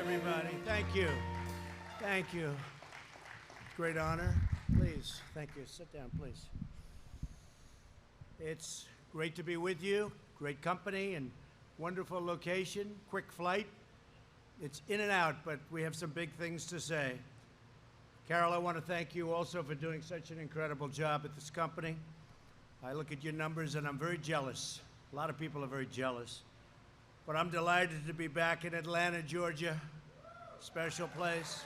everybody. Thank you. Thank you. Great honor. Please, thank you. Sit down, please. It's great to be with you. Great company and wonderful location. Quick flight. It's in and out, but we have some big things to say. Carol, I want to thank you also for doing such an incredible job at this company. I look at your numbers and I'm very jealous. A lot of people are very jealous. But I'm delighted to be back in Atlanta, Georgia. Special place.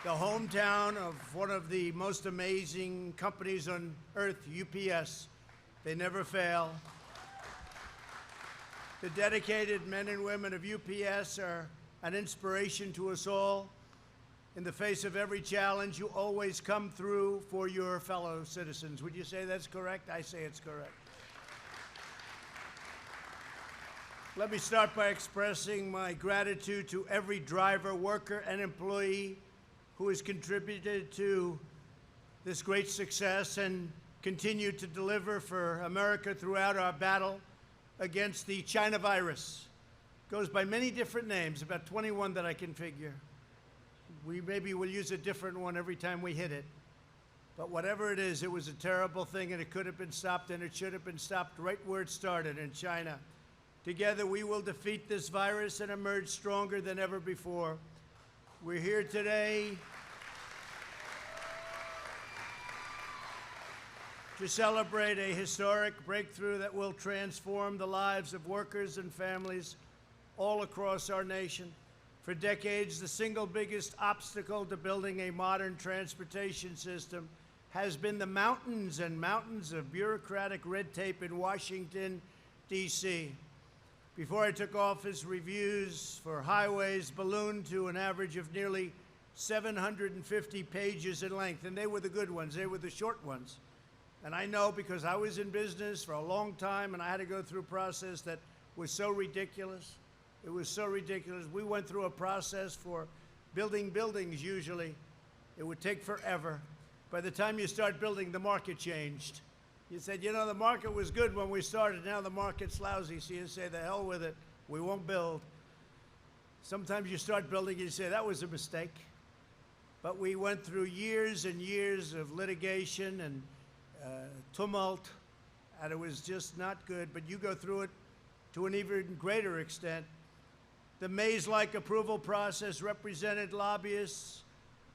The hometown of one of the most amazing companies on earth, UPS. They never fail. The dedicated men and women of UPS are an inspiration to us all. In the face of every challenge, you always come through for your fellow citizens. Would you say that's correct? I say it's correct. Let me start by expressing my gratitude to every driver, worker, and employee who has contributed to this great success and continued to deliver for America throughout our battle against the China virus. It goes by many different names, about 21 that I can figure. We maybe will use a different one every time we hit it. But whatever it is, it was a terrible thing, and it could have been stopped, and it should have been stopped right where it started, in China. Together, we will defeat this virus and emerge stronger than ever before. We're here today to celebrate a historic breakthrough that will transform the lives of workers and families all across our nation. For decades, the single biggest obstacle to building a modern transportation system has been the mountains and mountains of bureaucratic red tape in Washington, D.C. Before I took office, reviews for highways ballooned to an average of nearly 750 pages in length, and they were the good ones. They were the short ones. And I know because I was in business for a long time, and I had to go through a process that was so ridiculous. It was so ridiculous. We went through a process for building buildings, usually. It would take forever. By the time you start building, the market changed. You said, you know, the market was good when we started. Now the market's lousy. So you say, the hell with it. We won't build. Sometimes you start building and you say, that was a mistake. But we went through years and years of litigation and tumult, and it was just not good. But you go through it to an even greater extent. The maze-like approval process represented lobbyists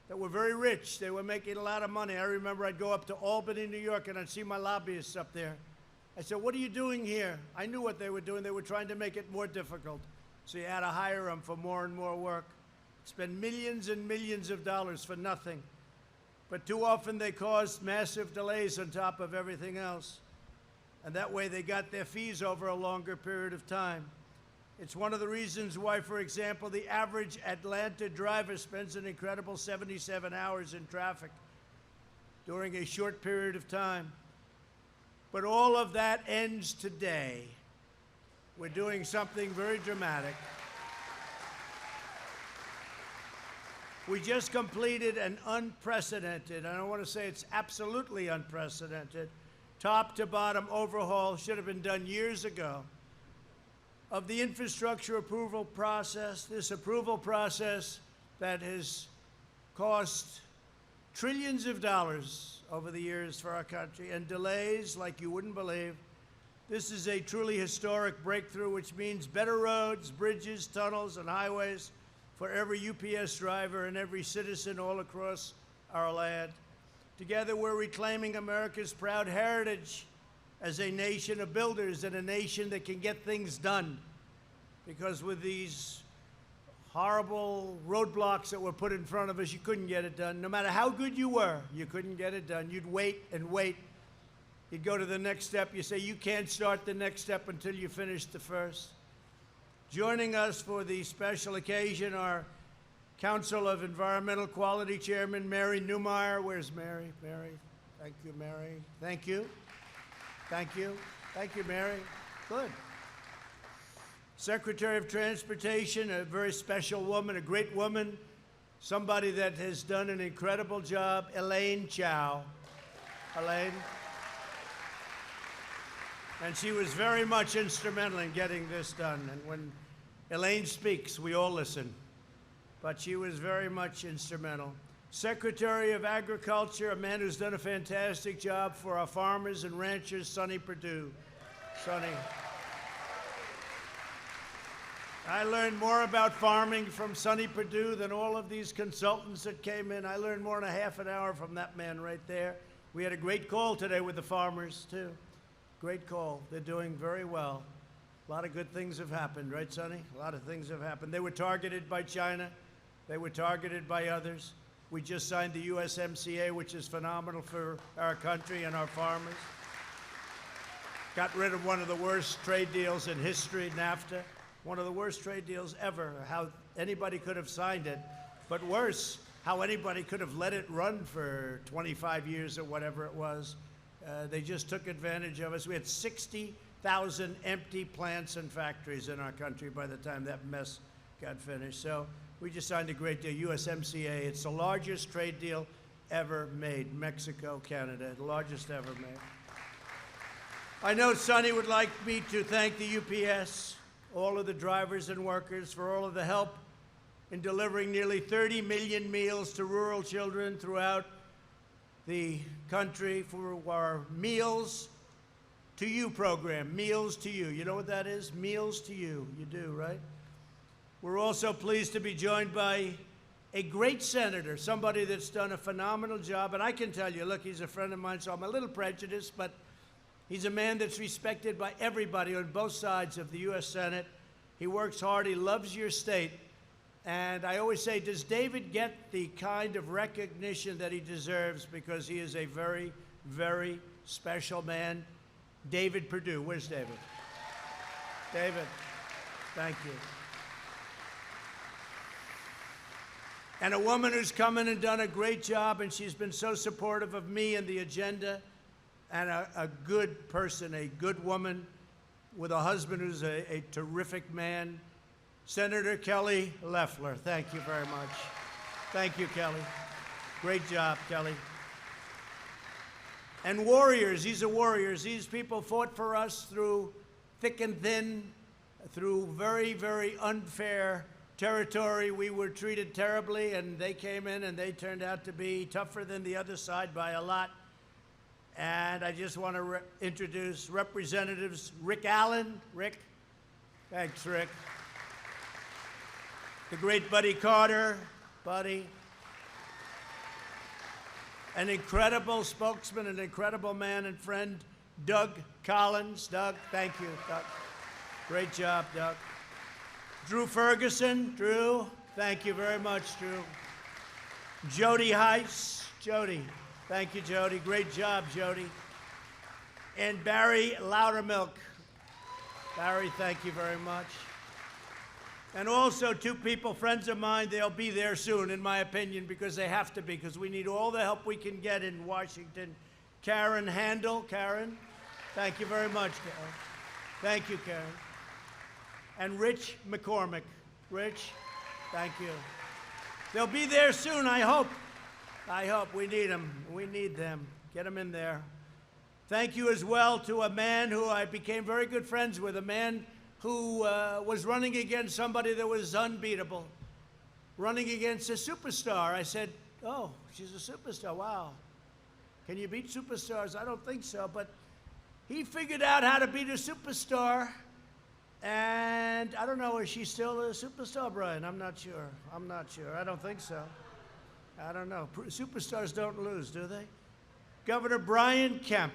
that were very rich. They were making a lot of money. I remember I'd go up to Albany, New York, and I'd see my lobbyists up there. I said, what are you doing here? I knew what they were doing. They were trying to make it more difficult. So you had to hire them for more and more work. Spend millions and millions of dollars for nothing. But too often they caused massive delays on top of everything else. And that way they got their fees over a longer period of time. It's one of the reasons why, for example, the average Atlanta driver spends an incredible 77 hours in traffic during a short period of time. But all of that ends today. We're doing something very dramatic. We just completed an unprecedented, and I want to say it's absolutely unprecedented, top to bottom overhaul, should have been done years ago, of the infrastructure approval process, this approval process that has cost trillions of dollars over the years for our country and delays like you wouldn't believe. This is a truly historic breakthrough, which means better roads, bridges, tunnels, and highways for every UPS driver and every citizen all across our land. Together, we're reclaiming America's proud heritage as a nation of builders and a nation that can get things done. Because with these horrible roadblocks that were put in front of us, you couldn't get it done. No matter how good you were, you couldn't get it done. You'd wait and wait. You'd go to the next step. You say, you can't start the next step until you finish the first. Joining us for the special occasion are Council of Environmental Quality Chairman Mary Newmeyer. Where's Mary? Mary. Thank you, Mary. Thank you. Thank you. Thank you, Mary. Good. Secretary of Transportation, a very special woman, a great woman, somebody that has done an incredible job, Elaine Chao. Elaine. And she was very much instrumental in getting this done. And when Elaine speaks, we all listen, but she was very much instrumental. Secretary of Agriculture, a man who's done a fantastic job for our farmers and ranchers, Sonny Perdue. Sonny. I learned more about farming from Sonny Perdue than all of these consultants that came in. I learned more in a half an hour from that man right there. We had a great call today with the farmers, too. Great call. They're doing very well. A lot of good things have happened, right, Sonny? A lot of things have happened. They were targeted by China. They were targeted by others. We just signed the USMCA, which is phenomenal for our country and our farmers. Got rid of one of the worst trade deals in history, NAFTA. One of the worst trade deals ever, how anybody could have signed it. But worse, how anybody could have let it run for 25 years or whatever it was. They just took advantage of us. We had 60,000 empty plants and factories in our country by the time that mess got finished. So we just signed a great deal, USMCA. It's the largest trade deal ever made. Mexico, Canada, the largest ever made. I know Sonny would like me to thank the UPS, all of the drivers and workers, for all of the help in delivering nearly 30 million meals to rural children throughout the country for our Meals to You program. Meals to You. You know what that is? Meals to You. You do, right? We're also pleased to be joined by a great senator, somebody that's done a phenomenal job. And I can tell you, look, he's a friend of mine, so I'm a little prejudiced, but he's a man that's respected by everybody on both sides of the U.S. Senate. He works hard. He loves your state. And I always say, does David get the kind of recognition that he deserves? Because he is a very, very special man. David Perdue. Where's David? David, thank you. And a woman who's come in and done a great job, and she's been so supportive of me and the agenda, and a good person, a good woman, with a husband who's a terrific man, Senator Kelly Loeffler. Thank you very much. Thank you, Kelly. Great job, Kelly. And warriors, these are warriors. These people fought for us through thick and thin, through very, very unfair territory. We were treated terribly, and they came in and they turned out to be tougher than the other side by a lot. And I just want to introduce Representatives Rick Allen. Rick. Thanks, Rick. The great Buddy Carter. Buddy. An incredible spokesman, an incredible man and friend, Doug Collins. Doug, thank you, Doug. Great job, Doug. Drew Ferguson. Drew, thank you very much, Drew. Jody Heiss. Jody. Thank you, Jody. Great job, Jody. And Barry Loudermilk. Barry, thank you very much. And also two people, friends of mine, they'll be there soon, in my opinion, because they have to be, because we need all the help we can get in Washington. Karen Handel. Karen, thank you very much, Karen. Thank you, Karen. And Rich McCormick. Rich, thank you. They'll be there soon, I hope. I hope. We need them. We need them. Get them in there. Thank you as well to a man who I became very good friends with, a man who was running against somebody that was unbeatable, running against a superstar. I said, oh, she's a superstar. Wow. Can you beat superstars? I don't think so. But he figured out how to beat a superstar. And I don't know, is she still a superstar, Brian? I'm not sure. I'm not sure. I don't think so. I don't know. Superstars don't lose, do they? Governor Brian Kemp.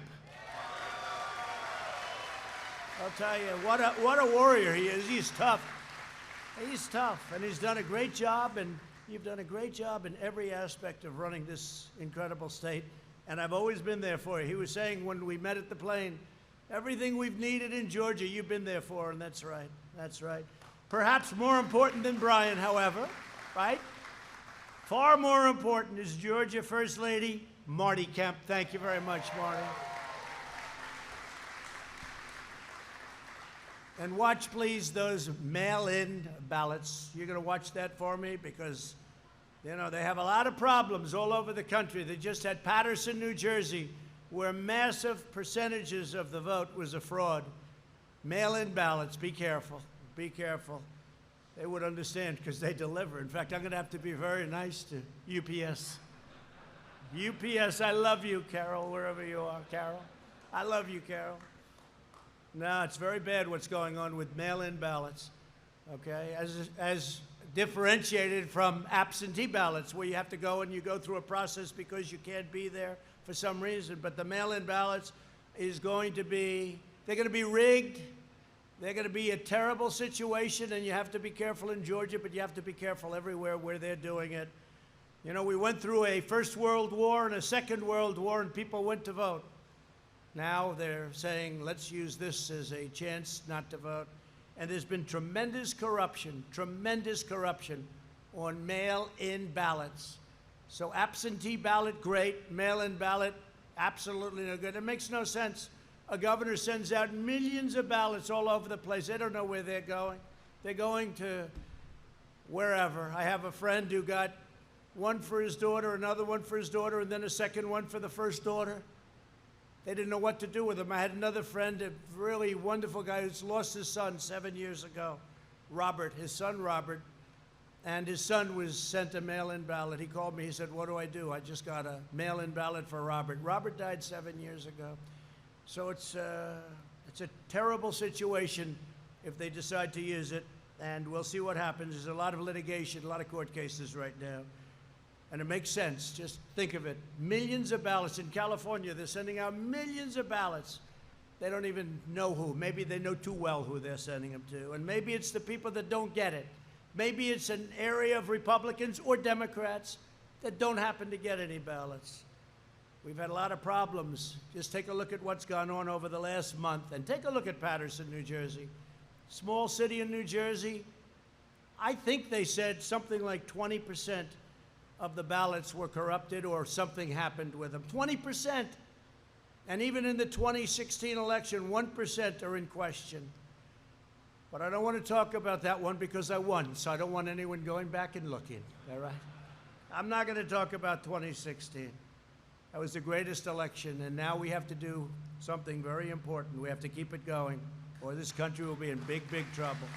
I'll tell you, what a warrior he is. He's tough. He's tough, and he's done a great job, and you've done a great job in every aspect of running this incredible state, and I've always been there for you. He was saying when we met at the plane, everything we've needed in Georgia, you've been there for, and that's right. That's right. Perhaps more important than Brian, however, right? Far more important is Georgia First Lady Marty Kemp. Thank you very much, Marty. And watch, please, those mail-in ballots. You're going to watch that for me because, you know, they have a lot of problems all over the country. They just had Paterson, New Jersey, where massive percentages of the vote was a fraud. Mail-in ballots, be careful, be careful. they would understand because they deliver. In fact, I'm going to have to be very nice to UPS. UPS, I love you, Carol, wherever you are, Carol. I love you, Carol. No, it's very bad what's going on with mail-in ballots, okay? As differentiated from absentee ballots, where you have to go and you go through a process because you can't be there for some reason. But the mail-in ballots is going to be, they're going to be rigged. They're going to be a terrible situation, and you have to be careful in Georgia, but you have to be careful everywhere where they're doing it. You know, we went through a First World War and a Second World War, and people went to vote. Now they're saying, let's use this as a chance not to vote. And there's been tremendous corruption on mail-in ballots. So absentee ballot, great. Mail-in ballot, absolutely no good. It makes no sense. A governor sends out millions of ballots all over the place. They don't know where they're going. They're going to wherever. I have a friend who got one for his daughter, another one for his daughter, and then a second one for the first daughter. They didn't know what to do with them. I had another friend, a really wonderful guy who's lost his son 7 years ago, Robert, his son Robert, and his son was sent a mail-in ballot. He called me, he said, what do? I just got a mail-in ballot for Robert. Robert died 7 years ago. So it's a terrible situation if they decide to use it, and we'll see what happens. There's a lot of litigation, a lot of court cases right now. And it makes sense. Just think of it. Millions of ballots. In California, they're sending out millions of ballots. They don't even know who. Maybe they know too well who they're sending them to. And maybe it's the people that don't get it. Maybe it's an area of Republicans or Democrats that don't happen to get any ballots. We've had a lot of problems. Just take a look at what's gone on over the last month. And take a look at Paterson, New Jersey. Small city in New Jersey. I think they said something like 20% of the ballots were corrupted or something happened with them. 20%. And even in the 2016 election, 1% are in question. But I don't want to talk about that one because I won, so I don't want anyone going back and looking, all right? I'm not going to talk about 2016. That was the greatest election, and now we have to do something very important. We have to keep it going, or this country will be in big, big trouble.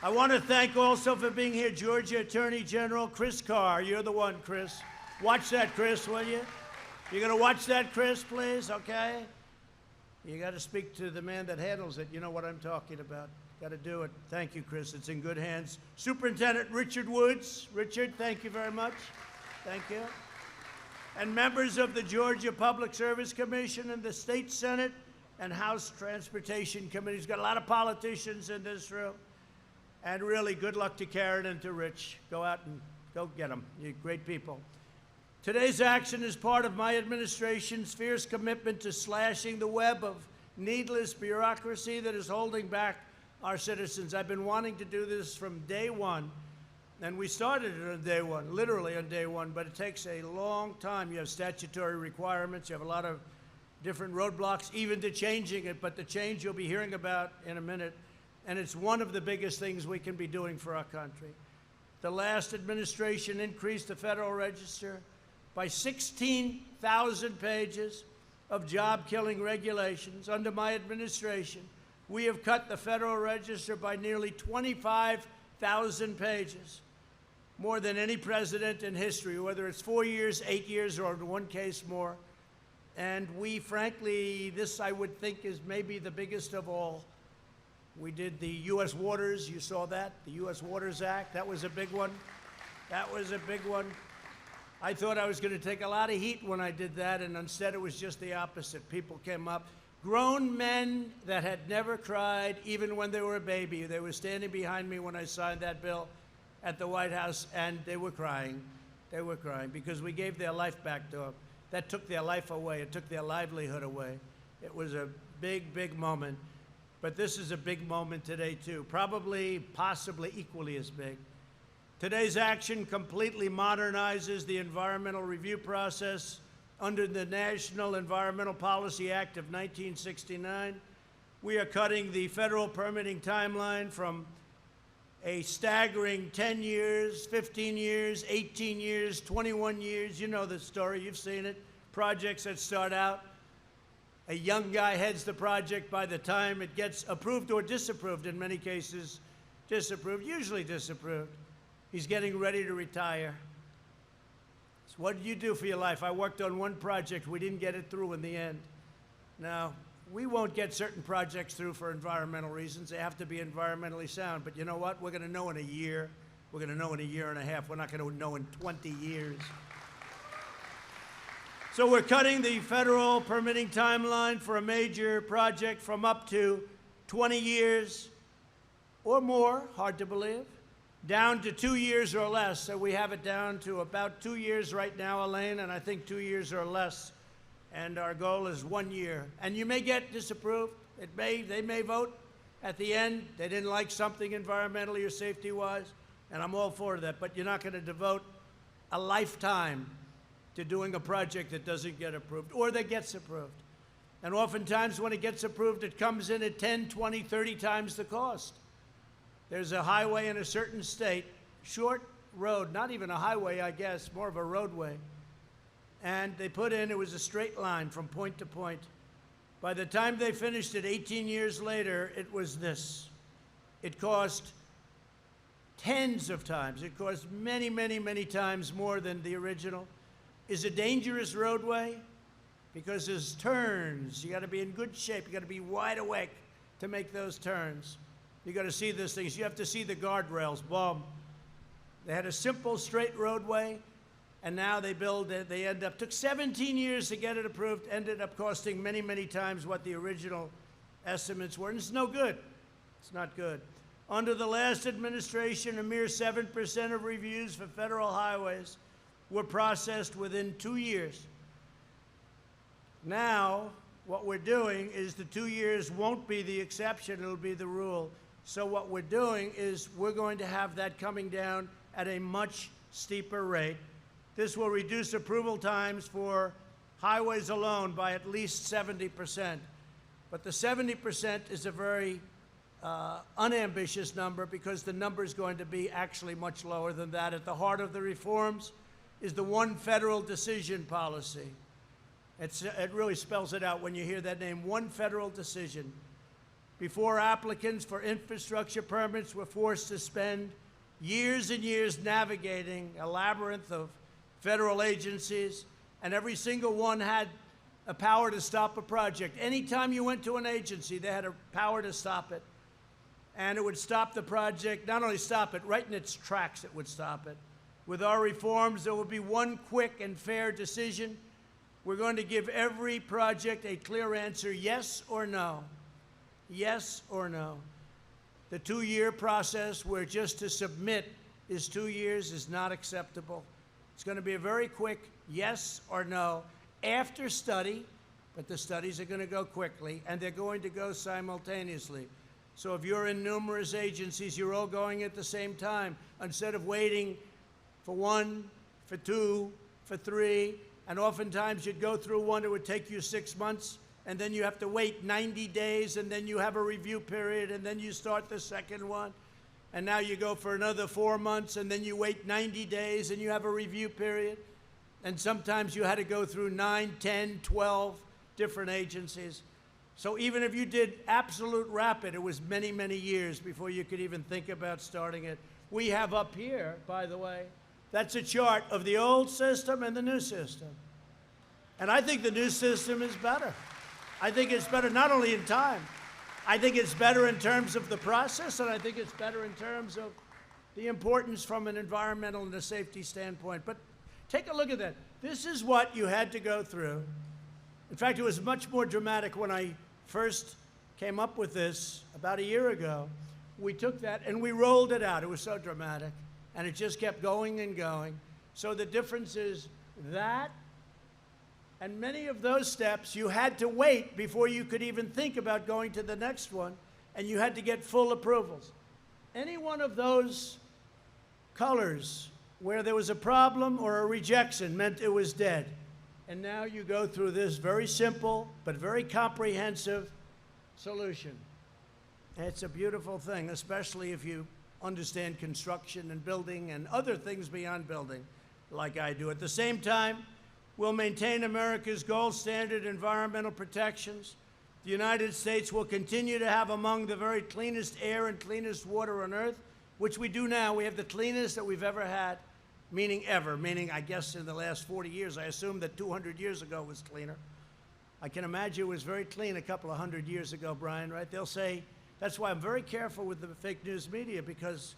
I want to thank also for being here, Georgia Attorney General Chris Carr. You're the one, Chris. Watch that, Chris, will you? You're going to watch that, Chris, please, okay? You got to speak to the man that handles it. You know what I'm talking about. Got to do it. Thank you, Chris. It's in good hands. Superintendent Richard Woods. Richard, thank you very much. Thank you. And members of the Georgia Public Service Commission and the State Senate and House Transportation Committees. Got a lot of politicians in this room. And really, good luck to Karen and to Rich. Go out and go get them. You're great people. Today's action is part of my administration's fierce commitment to slashing the web of needless bureaucracy that is holding back our citizens. I've been wanting to do this from day one, and we started it on day one, literally on day one, but it takes a long time. You have statutory requirements. You have a lot of different roadblocks, even to changing it, but the change you'll be hearing about in a minute. And it's one of the biggest things we can be doing for our country. The last administration increased the Federal Register by 16,000 pages of job-killing regulations. Under my administration, we have cut the Federal Register by nearly 25,000 pages, more than any president in history, whether it's 4 years, 8 years, or in one case more. And we, frankly, this I would think is maybe the biggest of all. We did the U.S. Waters, you saw that, the U.S. Waters Act. That was a big one. That was a big one. I thought I was going to take a lot of heat when I did that, and instead it was just the opposite. People came up, grown men that had never cried, even when they were a baby. They were standing behind me when I signed that bill at the White House, and they were crying. They were crying because we gave their life back to them. That took their life away. It took their livelihood away. It was a big, big moment. But this is a big moment today, too, probably, possibly equally as big. Today's action completely modernizes the environmental review process under the National Environmental Policy Act of 1969. We are cutting the federal permitting timeline from a staggering 10 years, 15 years, 18 years, 21 years. You know the story. You've seen it. Projects that start out A young guy heads the project. By the time it gets approved or disapproved, in many cases disapproved, usually disapproved, he's getting ready to retire. So what did you do for your life? I worked on one project. We didn't get it through in the end. Now, we won't get certain projects through for environmental reasons. They have to be environmentally sound. But you know what? We're going to know in a year. We're going to know in a year and a half. We're not going to know in 20 years. So we're cutting the federal permitting timeline for a major project from up to 20 years or more, hard to believe, down to 2 years or less. So we have it down to about 2 years right now, Elaine, and I think 2 years or less. And our goal is 1 year. And you may get disapproved. They may vote at the end. They didn't like something environmentally or safety-wise, and I'm all for that. But you're not going to devote a lifetime to doing a project that doesn't get approved or that gets approved. And oftentimes when it gets approved, it comes in at 10, 20, 30 times the cost. There's a highway in a certain state, short road, not even a highway, I guess, more of a roadway. And they put in, it was a straight line from point to point. By the time they finished it 18 years later, it was this. It cost tens of times. It cost many, many, many times more than the original. Is a dangerous roadway because there's turns. You got to be in good shape. You got to be wide awake to make those turns. You got to see those things. You have to see the guardrails. Boom. They had a simple straight roadway, and now they build it. They took 17 years to get it approved, ended up costing many, many times what the original estimates were, and it's no good. It's not good. Under the last administration, a mere 7% of reviews for federal highways were processed within 2 years. Now, what we're doing is the 2 years won't be the exception, it'll be the rule. So what we're doing is we're going to have that coming down at a much steeper rate. This will reduce approval times for highways alone by at least 70%. But the 70% is a very unambitious number because the number is going to be actually much lower than that. At the heart of the reforms is the one federal decision policy. It really spells it out when you hear that name, one federal decision. Before, applicants for infrastructure permits were forced to spend years and years navigating a labyrinth of federal agencies, and every single one had a power to stop a project. Anytime you went to an agency, they had a power to stop it. And it would stop the project, not only stop it, right in its tracks it would stop it. With our reforms, there will be one quick and fair decision. We're going to give every project a clear answer, yes or no. Yes or no. The 2-year process where just to submit is 2 years is not acceptable. It's going to be a very quick yes or no after study, but the studies are going to go quickly, and they're going to go simultaneously. So if you're in numerous agencies, you're all going at the same time. Instead of waiting for 1, for 2, for 3, and oftentimes you'd go through one, it would take you 6 months, and then you have to wait 90 days, and then you have a review period, and then you start the second one. And now you go for another 4 months, and then you wait 90 days, and you have a review period. And sometimes you had to go through 9, 10, 12 different agencies. So even if you did absolute rapid, it was many, many years before you could even think about starting it. We have up here, by the way, that's a chart of the old system and the new system. And I think the new system is better. I think it's better not only in time, I think it's better in terms of the process, and I think it's better in terms of the importance from an environmental and a safety standpoint. But take a look at that. This is what you had to go through. In fact, it was much more dramatic when I first came up with this about a year ago. We took that and we rolled it out. It was so dramatic. And it just kept going and going. So the difference is that, and many of those steps you had to wait before you could even think about going to the next one, and you had to get full approvals. Any one of those colors where there was a problem or a rejection meant it was dead. And now you go through this very simple but very comprehensive solution. And it's a beautiful thing, especially if you understand construction and building and other things beyond building like I do. At the same time, We'll maintain America's gold standard environmental protections. The United States will continue to have among the very cleanest air and cleanest water on earth, which we do now. We have the cleanest that we've ever had, meaning ever, meaning I guess in the last 40 years. I assume that 200 years ago was cleaner. I can imagine it was very clean a couple of hundred years ago, Brian, right? They'll say, that's why I'm very careful with the fake news media, because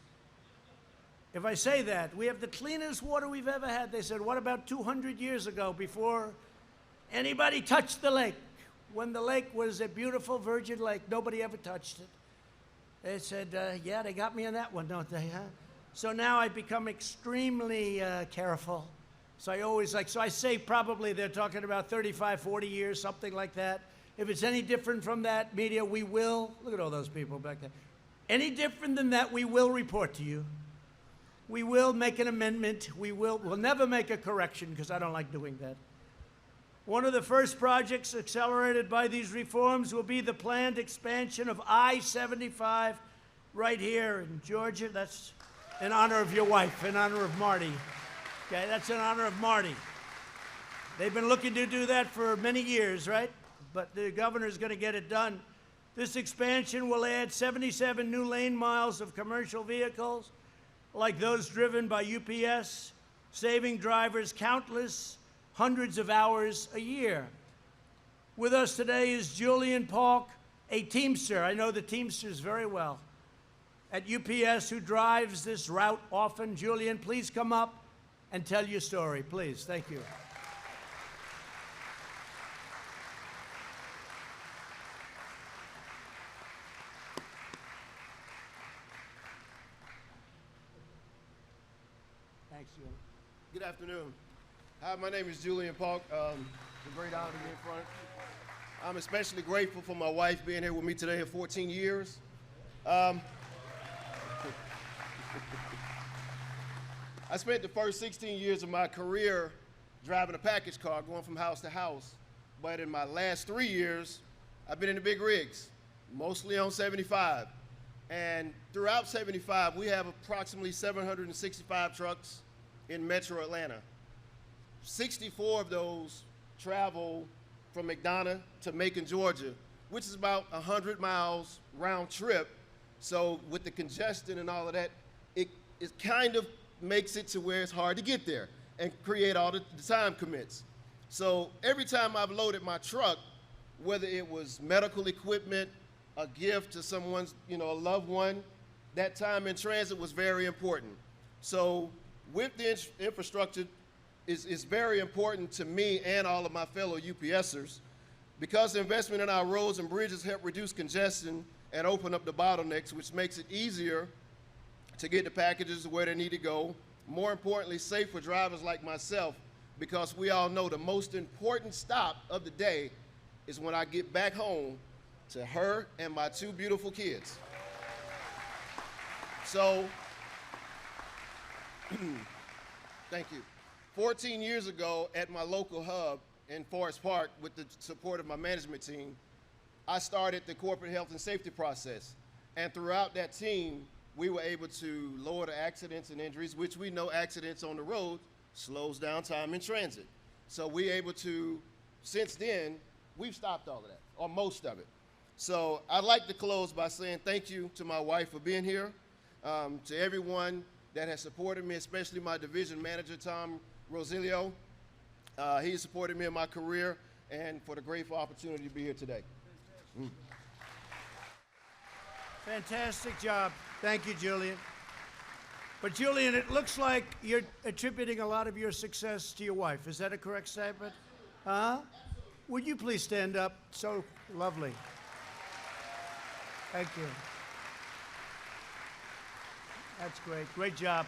if I say that, we have the cleanest water we've ever had, they said, what about 200 years ago before anybody touched the lake? When the lake was a beautiful virgin lake, nobody ever touched it. They said, yeah, they got me on that one, don't they, huh? So now I become extremely careful. So I always so I say probably they're talking about 35, 40 years, something like that. If it's any different from that, media, we will, look at all those people back there. Any different than that, we will report to you. We will make an amendment. We'll never make a correction because I don't like doing that. One of the first projects accelerated by these reforms will be the planned expansion of I-75 right here in Georgia. That's in honor of your wife, in honor of Marty. Okay, that's in honor of Marty. They've been looking to do that for many years, right? But the governor's going to get it done. This expansion will add 77 new lane miles of commercial vehicles, like those driven by UPS, saving drivers countless hundreds of hours a year. With us today is Julian Park, a Teamster. I know the Teamsters very well. At UPS, who drives this route often. Julian, please come up and tell your story, please. Thank you. Thanks, Julian. Good afternoon. Hi, my name is Julian Park. It's a great honor to be in front. I'm especially grateful for my wife being here with me today for 14 years. I spent the first 16 years of my career driving a package car, going from house to house. But in my last 3 years, I've been in the big rigs, mostly on 75. And throughout 75, we have approximately 765 trucks in Metro Atlanta. 64 of those travel from McDonough to Macon, Georgia, which is about 100 miles round trip. So with the congestion and all of that, it kind of makes it to where it's hard to get there and create all the time commits. So every time I've loaded my truck, whether it was medical equipment, a gift to someone's, a loved one, that time in transit was very important. So with the infrastructure, is very important to me and all of my fellow UPSers, because the investment in our roads and bridges help reduce congestion and open up the bottlenecks, which makes it easier to get the packages where they need to go. More importantly, safe for drivers like myself, because we all know the most important stop of the day is when I get back home to her and my two beautiful kids. So, thank you. 14 years ago at my local hub in Forest Park, with the support of my management team, I started the corporate health and safety process. And throughout that team, we were able to lower the accidents and injuries, which we know accidents on the road slows down time in transit. So we're able to, since then, we've stopped all of that, or most of it. So I'd like to close by saying thank you to my wife for being here, to everyone that has supported me, especially my division manager, Tom Rosilio. He has supported me in my career, and for the grateful opportunity to be here today. Fantastic job. Thank you, Julian. But Julian, it looks like you're attributing a lot of your success to your wife. Is that a correct statement? Huh? Would you please stand up? So lovely. Thank you. That's great. Great job.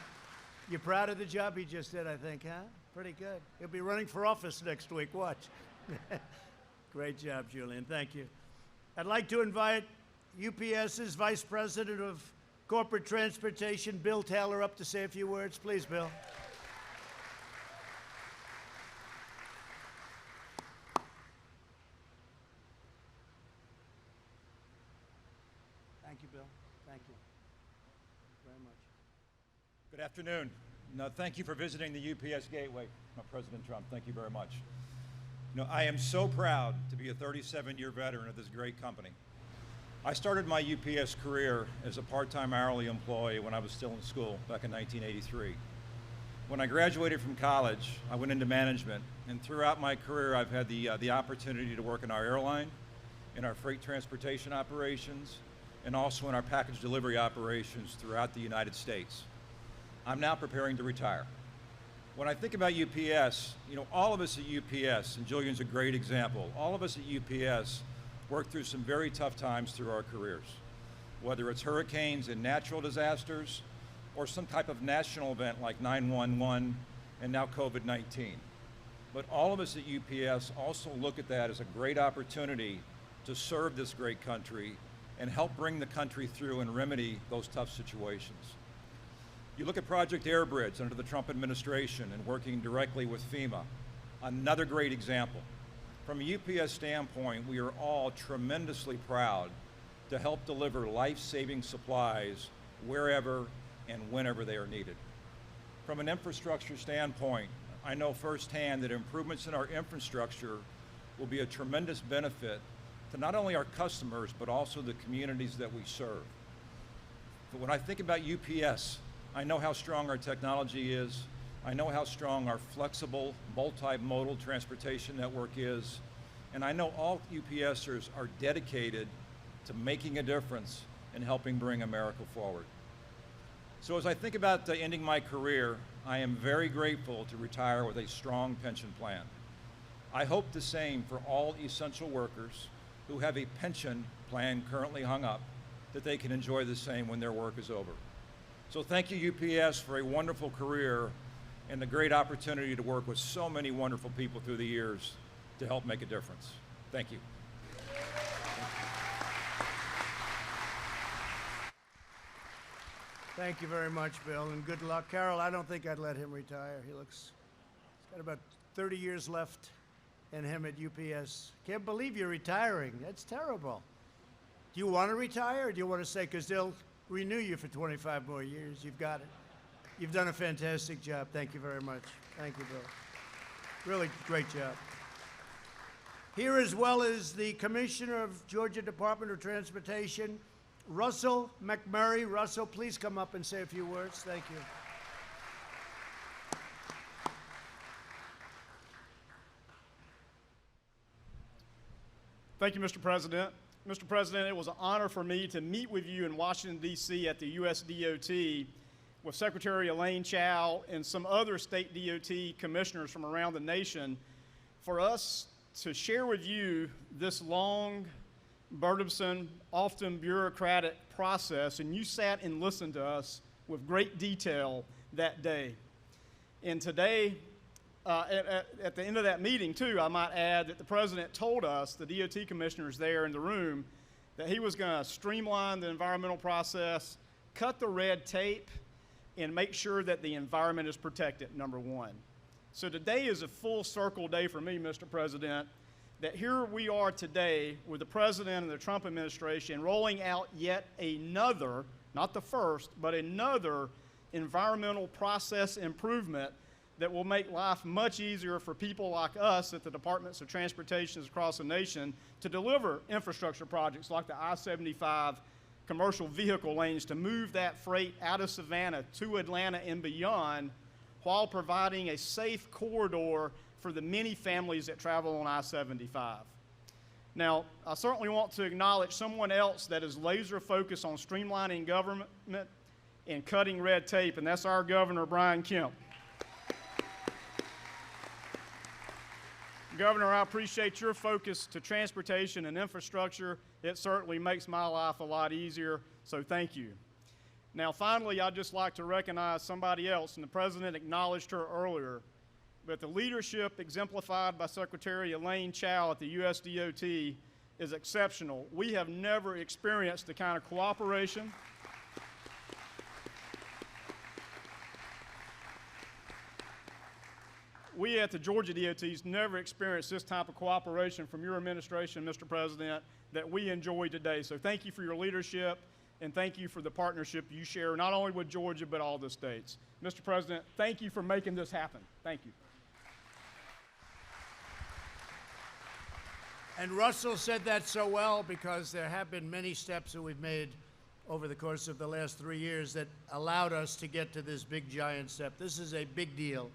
You're proud of the job he just did, I think, huh? Pretty good. He'll be running for office next week. Watch. Great job, Julian. Thank you. I'd like to invite UPS's Vice President of Corporate Transportation, Bill Taylor, up to say a few words. Please, Bill. Thank you, Bill. Thank you very much. Good afternoon. No, thank you for visiting the UPS Gateway, President Trump. Thank you very much. I am so proud to be a 37-year veteran of this great company. I started my UPS career as a part-time hourly employee when I was still in school back in 1983. When I graduated from college, I went into management, and throughout my career, I've had the opportunity to work in our airline, in our freight transportation operations, and also in our package delivery operations throughout the United States. I'm now preparing to retire. When I think about UPS, all of us at UPS, and Julian's a great example, all of us at UPS worked through some very tough times through our careers, whether it's hurricanes and natural disasters, or some type of national event like 9/11 and now COVID-19. But all of us at UPS also look at that as a great opportunity to serve this great country and help bring the country through and remedy those tough situations. You look at Project Airbridge under the Trump administration and working directly with FEMA, another great example. From a UPS standpoint, we are all tremendously proud to help deliver life-saving supplies wherever and whenever they are needed. From an infrastructure standpoint, I know firsthand that improvements in our infrastructure will be a tremendous benefit to not only our customers, but also the communities that we serve. But when I think about UPS, I know how strong our technology is. I know how strong our flexible, multimodal transportation network is. And I know all UPSers are dedicated to making a difference and helping bring America forward. So as I think about ending my career, I am very grateful to retire with a strong pension plan. I hope the same for all essential workers who have a pension plan currently hung up, that they can enjoy the same when their work is over. So thank you, UPS, for a wonderful career and the great opportunity to work with so many wonderful people through the years to help make a difference. Thank you. Thank you very much, Bill, and good luck. Carol, I don't think I'd let him retire. He's got about 30 years left in him at UPS. Can't believe you're retiring. That's terrible. Do you want to retire, or do you want to stay? Because they'll renew you for 25 more years. You've got it. You've done a fantastic job. Thank you very much. Thank you, Bill. Really great job. Here, as well as the Commissioner of Georgia Department of Transportation, Russell Mcmurray. Russell, please come up and say a few words. Thank you. Thank you, Mr. President. Mr. President, it was an honor for me to meet with you in Washington, D.C. at the U.S. DOT with Secretary Elaine Chao and some other state DOT commissioners from around the nation for us to share with you this long, burdensome, often bureaucratic process, and you sat and listened to us with great detail that day. And today, at the end of that meeting, too, I might add that the President told us, the DOT commissioners there in the room, that he was going to streamline the environmental process, cut the red tape, and make sure that the environment is protected, number one. So today is a full circle day for me, Mr. President, that here we are today with the President and the Trump administration rolling out yet another, not the first, but another environmental process improvement that will make life much easier for people like us at the Departments of Transportation across the nation to deliver infrastructure projects like the I-75 commercial vehicle lanes to move that freight out of Savannah to Atlanta and beyond, while providing a safe corridor for the many families that travel on I-75. Now, I certainly want to acknowledge someone else that is laser focused on streamlining government and cutting red tape, and that's our Governor, Brian Kemp. Governor, I appreciate your focus to transportation and infrastructure. It certainly makes my life a lot easier, so thank you. Now, finally, I'd just like to recognize somebody else, and the President acknowledged her earlier, but the leadership exemplified by Secretary Elaine Chao at the U.S. DOT is exceptional. We have never experienced the kind of cooperation we at the Georgia DOT's never experienced this type of cooperation from your administration, Mr. President, that we enjoy today. So thank you for your leadership, and thank you for the partnership you share not only with Georgia, but all the states. Mr. President, thank you for making this happen. Thank you. And Russell said that so well because there have been many steps that we've made over the course of the last 3 years that allowed us to get to this big giant step. This is a big deal.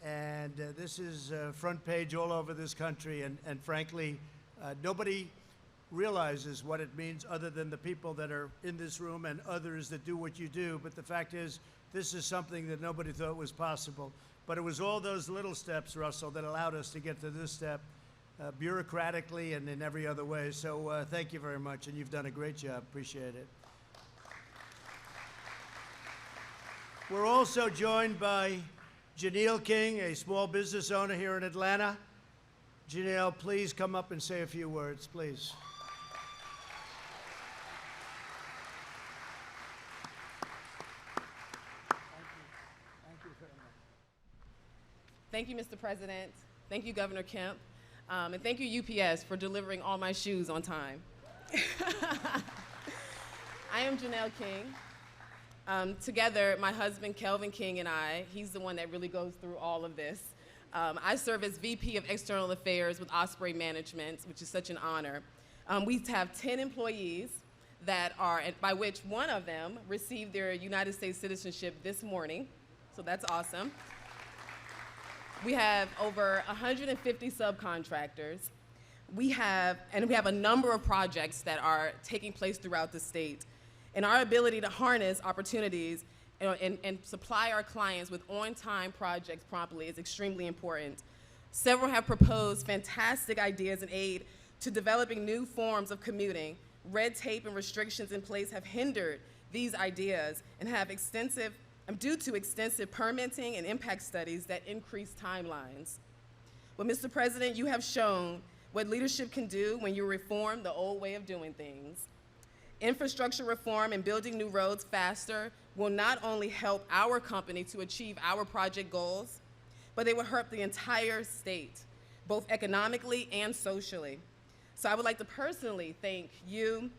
And this is front page all over this country. And frankly, nobody realizes what it means other than the people that are in this room and others that do what you do. But the fact is, this is something that nobody thought was possible. But it was all those little steps, Russell, that allowed us to get to this step, bureaucratically and in every other way. So thank you very much, and you've done a great job. Appreciate it. We're also joined by Janelle King, a small business owner here in Atlanta. Janelle, please come up and say a few words, please. Thank you, Mr. President. Thank you, Governor Kemp. And thank you, UPS, for delivering all my shoes on time. I am Janelle King. Together, my husband, Kelvin King, and I, he's the one that really goes through all of this. I serve as VP of External Affairs with Osprey Management, which is such an honor. We have 10 employees that are, by which one of them received their United States citizenship this morning, so that's awesome. We have over 150 subcontractors. We have a number of projects that are taking place throughout the state. And our ability to harness opportunities and supply our clients with on-time projects promptly is extremely important. Several have proposed fantastic ideas in aid to developing new forms of commuting. Red tape and restrictions in place have hindered these ideas and have due to extensive permitting and impact studies that increase timelines. Well, Mr. President, you have shown what leadership can do when you reform the old way of doing things. Infrastructure reform and building new roads faster will not only help our company to achieve our project goals, but they will help the entire state, both economically and socially. So I would like to personally thank you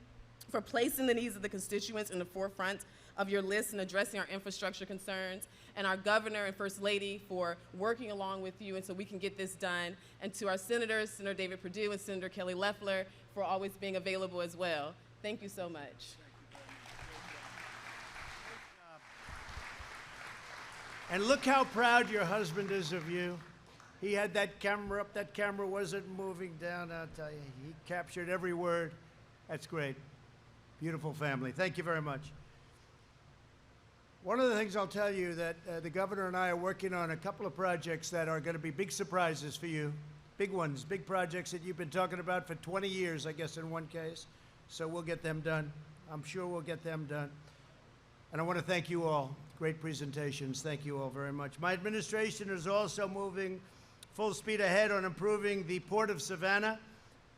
for placing the needs of the constituents in the forefront of your list and addressing our infrastructure concerns, and our governor and first lady for working along with you and so we can get this done, and to our senators, Senator David Perdue and Senator Kelly Loeffler, for always being available as well. Thank you so much. And look how proud your husband is of you. He had that camera up. That camera wasn't moving down. I'll tell you, he captured every word. That's great. Beautiful family. Thank you very much. One of the things I'll tell you that the governor and I are working on a couple of projects that are going to be big surprises for you. Big ones, big projects that you've been talking about for 20 years, I guess, in one case. So we'll get them done. I'm sure we'll get them done. And I want to thank you all. Great presentations. Thank you all very much. My administration is also moving full speed ahead on improving the Port of Savannah,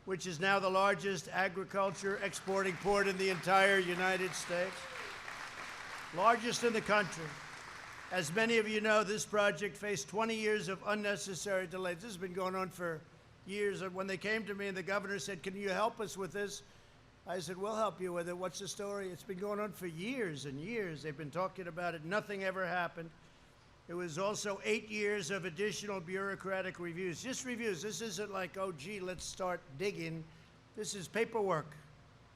which is now the largest agriculture exporting port in the entire United States. Largest in the country. As many of you know, this project faced 20 years of unnecessary delays. This has been going on for years. And when they came to me and the governor said, "Can you help us with this?" I said, "We'll help you with it. What's the story?" It's been going on for years and years. They've been talking about it. Nothing ever happened. It was also 8 years of additional bureaucratic reviews. Just reviews. This isn't like, oh, gee, let's start digging. This is paperwork.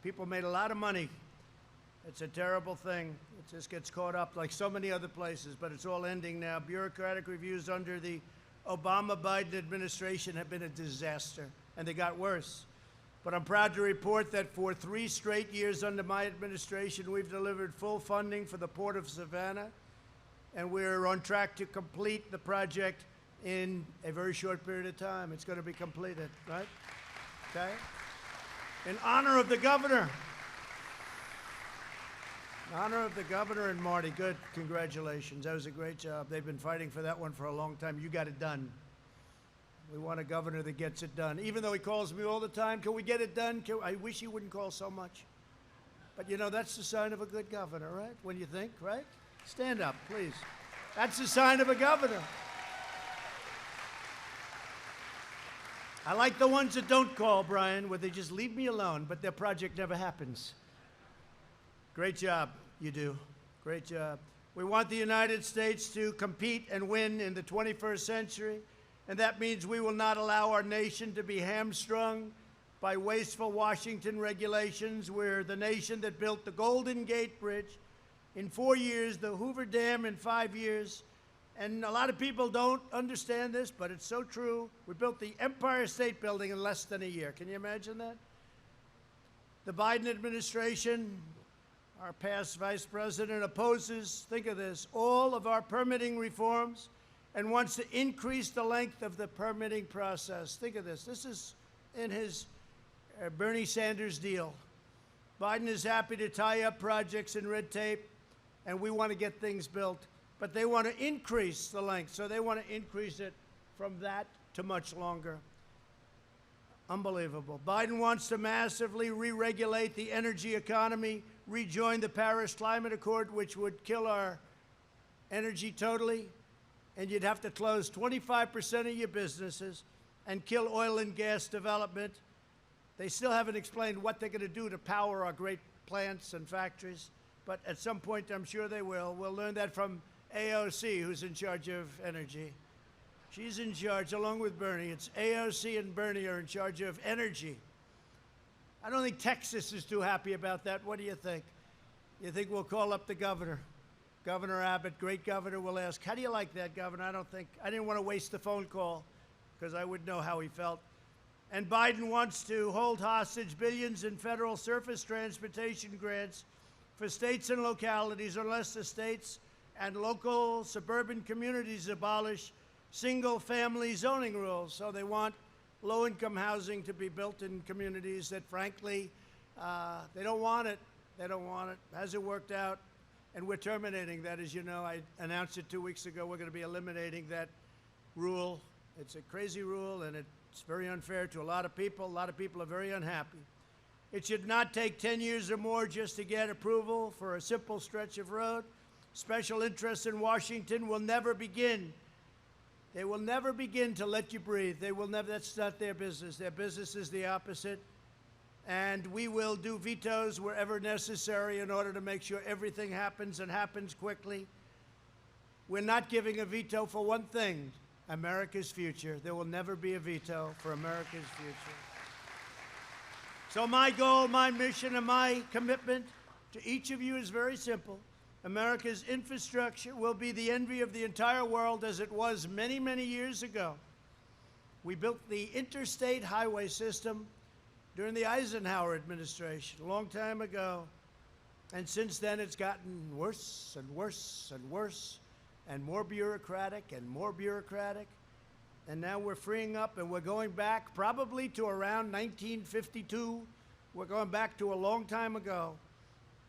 People made a lot of money. It's a terrible thing. It just gets caught up like so many other places, but it's all ending now. Bureaucratic reviews under the Obama-Biden administration have been a disaster, and they got worse. But I'm proud to report that for 3 straight years under my administration, we've delivered full funding for the Port of Savannah, and we're on track to complete the project in a very short period of time. It's going to be completed, right? Okay? In honor of the governor. In honor of the governor and Marty. Good. Congratulations. That was a great job. They've been fighting for that one for a long time. You got it done. We want a governor that gets it done. Even though he calls me all the time, can we get it done? I wish he wouldn't call so much. But you know, that's the sign of a good governor, right? When you think, right? Stand up, please. That's the sign of a governor. I like the ones that don't call, Brian, where they just leave me alone, but their project never happens. Great job, you do. Great job. We want the United States to compete and win in the 21st century, and that means we will not allow our nation to be hamstrung by wasteful Washington regulations. We're the nation that built the Golden Gate Bridge in 4 years, the Hoover Dam in 5 years, and a lot of people don't understand this, but it's so true. We built the Empire State Building in less than a year. Can you imagine that? The Biden administration, our past vice president, opposes, think of this, all of our permitting reforms and wants to increase the length of the permitting process. Think of this. This is in his Bernie Sanders deal. Biden is happy to tie up projects in red tape, and we want to get things built. But they want to increase the length, so they want to increase it from that to much longer. Unbelievable. Biden wants to massively re-regulate the energy economy, rejoin the Paris Climate Accord, which would kill our energy totally, and you'd have to close 25% of your businesses and kill oil and gas development. They still haven't explained what they're going to do to power our great plants and factories, but at some point I'm sure they will. We'll learn that from AOC, who's in charge of energy. She's in charge, along with Bernie. It's AOC and Bernie are in charge of energy. I don't think Texas is too happy about that. What do you think? You think we'll call up the governor? Governor Abbott, great governor, will ask, how do you like that, Governor? I didn't want to waste the phone call because I would know how he felt. And Biden wants to hold hostage billions in federal surface transportation grants for states and localities unless the states and local suburban communities abolish single-family zoning rules. So they want low-income housing to be built in communities that, frankly, they don't want it. They don't want it. Hasn't worked out. And we're terminating that. As you know, I announced it 2 weeks ago. We're going to be eliminating that rule. It's a crazy rule, and it's very unfair to a lot of people. A lot of people are very unhappy. It should not take 10 years or more just to get approval for a simple stretch of road. Special interests in Washington will never begin. They will never begin to let you breathe. They will never. That's not their business. Their business is the opposite. And we will do vetoes wherever necessary in order to make sure everything happens and happens quickly. We're not giving a veto for one thing, America's future. There will never be a veto for America's future. So my goal, my mission, and my commitment to each of you is very simple. America's infrastructure will be the envy of the entire world as it was many, many years ago. We built the interstate highway system during the Eisenhower administration, a long time ago. And since then, it's gotten worse and worse and worse, and more bureaucratic and more bureaucratic. And now we're freeing up, and we're going back probably to around 1952. We're going back to a long time ago.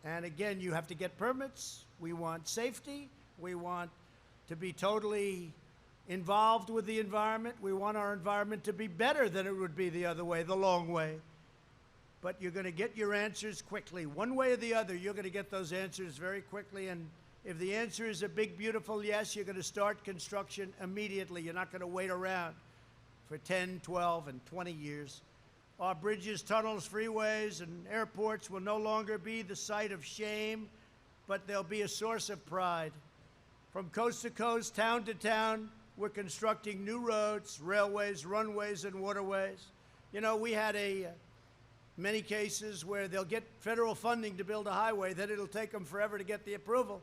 And again, you have to get permits. We want safety. We want to be totally involved with the environment. We want our environment to be better than it would be the other way, the long way. But you're going to get your answers quickly. One way or the other, you're going to get those answers very quickly. And if the answer is a big, beautiful yes, you're going to start construction immediately. You're not going to wait around for 10, 12, and 20 years. Our bridges, tunnels, freeways, and airports will no longer be the site of shame, but they'll be a source of pride. From coast to coast, town to town, we're constructing new roads, railways, runways, and waterways. You know, we had many cases where they'll get federal funding to build a highway, then it'll take them forever to get the approval.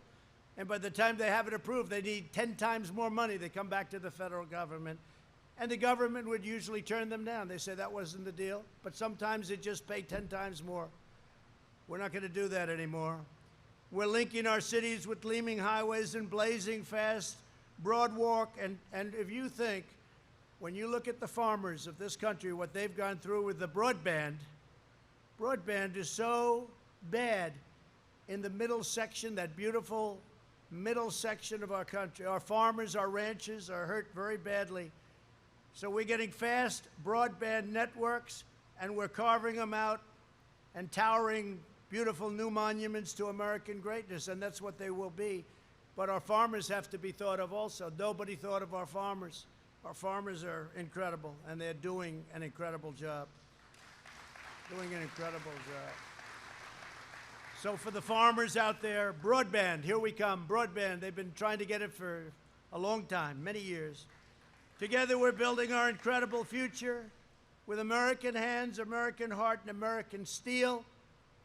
And by the time they have it approved, they need 10 times more money. They come back to the federal government. And the government would usually turn them down. They say that wasn't the deal. But sometimes they just pay 10 times more. We're not going to do that anymore. We're linking our cities with gleaming highways and blazing fast broad walk. And if you think, when you look at the farmers of this country, what they've gone through with the broadband is so bad in the middle section, that beautiful middle section of our country. Our farmers, our ranchers are hurt very badly. So we're getting fast broadband networks, and we're carving them out and towering beautiful new monuments to American greatness, and that's what they will be. But our farmers have to be thought of also. Nobody thought of our farmers. Our farmers are incredible, and they're doing an incredible job. So for the farmers out there, broadband, here we come, broadband. They've been trying to get it for a long time, many years. Together we're building our incredible future with American hands, American heart, and American steel.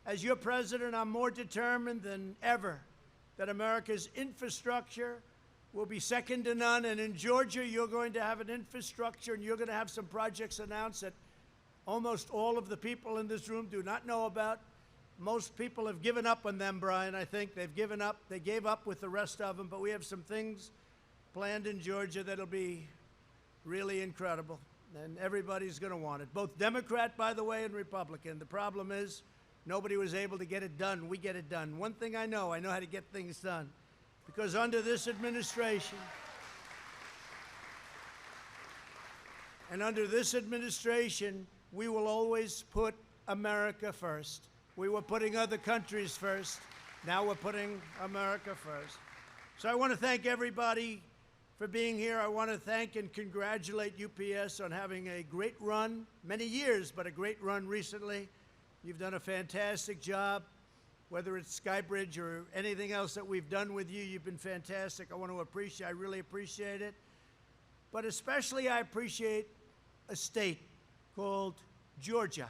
As your president, I'm more determined than ever that America's infrastructure will be second to none. And in Georgia, you're going to have an infrastructure, and you're going to have some projects announced that almost all of the people in this room do not know about. Most people have given up on them, Brian. I think they've given up. They gave up with the rest of them, but we have some things planned in Georgia that'll be really incredible, and everybody's going to want it. Both Democrat, by the way, and Republican. The problem is nobody was able to get it done. We get it done. One thing I know how to get things done, because under this administration, we will always put America first. We were putting other countries first. Now we're putting America first. So I want to thank everybody for being here. I want to thank and congratulate UPS on having a great run, many years, but a great run recently. You've done a fantastic job. Whether it's Skybridge or anything else that we've done with you, you've been fantastic. I really appreciate it. But especially I appreciate a state called Georgia.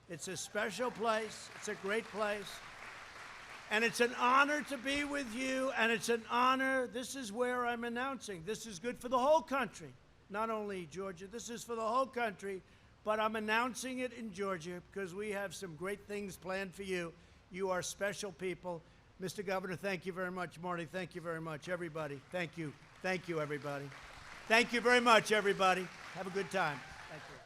It's a special place. It's a great place. And it's an honor to be with you, and it's an honor. This is where I'm announcing. This is good for the whole country, not only Georgia. This is for the whole country, but I'm announcing it in Georgia because we have some great things planned for you. You are special people. Mr. Governor, thank you very much. Marty, thank you very much. Everybody, thank you. Thank you, everybody. Thank you very much, everybody. Have a good time. Thank you.